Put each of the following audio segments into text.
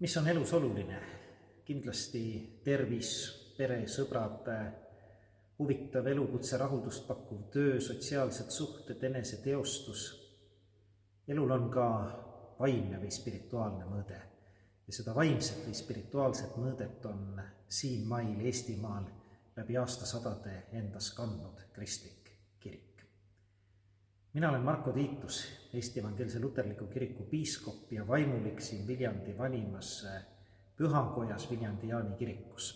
Mis on elus oluline? Kindlasti tervis, pere, sõbrad, huvitav elukutse, rahuldust pakkuv töö, sotsiaalsed suhted, eneseteostus. Elul on ka vaimne või spirituaalne mõõde. Ja seda vaimset või spirituaalset mõõdet on siin mail Eestimaal läbi aastasadade endas kandnud kristlik kirik. Mina olen Marko Tiitus, Eesti Evangeelse Luterliku Kiriku piiskop ja vaimulik siin Viljandi vanimas Pühakojas Viljandi Jaani kirikus.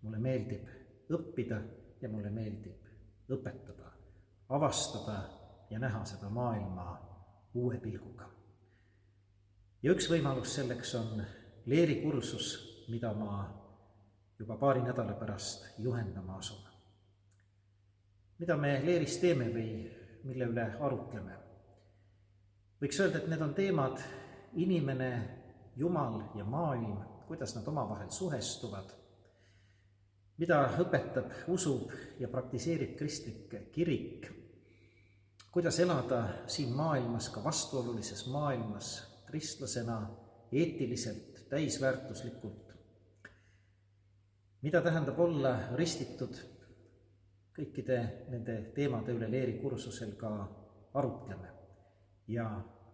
Mulle meeldib õppida ja mulle meeldib õpetada, avastada ja näha seda maailma uue pilguga. Ja üks võimalus selleks on leerikursus, mida ma juba paari nädala pärast juhendama asun. Mida me leeris teeme või mille üle arutleme? Võiks öelda, et need on teemad inimene, Jumal ja maailm, kuidas nad omavahel suhestuvad, mida õpetab, usub ja praktiseerib kristlik kirik, kuidas elada siin maailmas, ka vastuolulises maailmas, kristlasena, eetiliselt, täisväärtuslikult. Mida tähendab olla ristitud? Kõikide nende teemade üle leerikursusel ka arutleme. Ja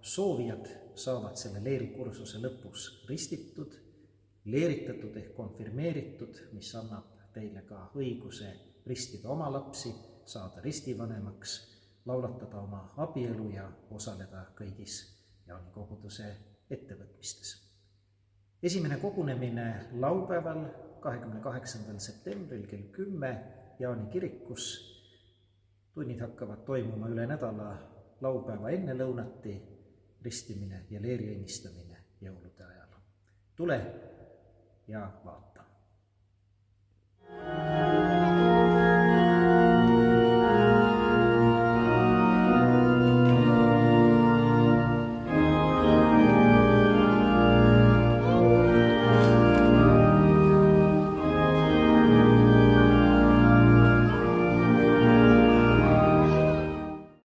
soovijad saavad selle leerikursuse lõpus ristitud, leeritatud ehk konfirmeeritud, mis annab teile ka õiguse ristida oma lapsi, saada ristivanemaks, laulatada oma abielu ja osaleda kõigis Jaani koguduse ettevõtmistes. Esimene kogunemine laupäeval, 28. septembril kell 10 Jaani kirikus. Tunnid hakkavad toimuma üle nädala laupäeva enne lõunati, ristimine ja leeri õnnistamine jõulude ajal. Tule ja vaata.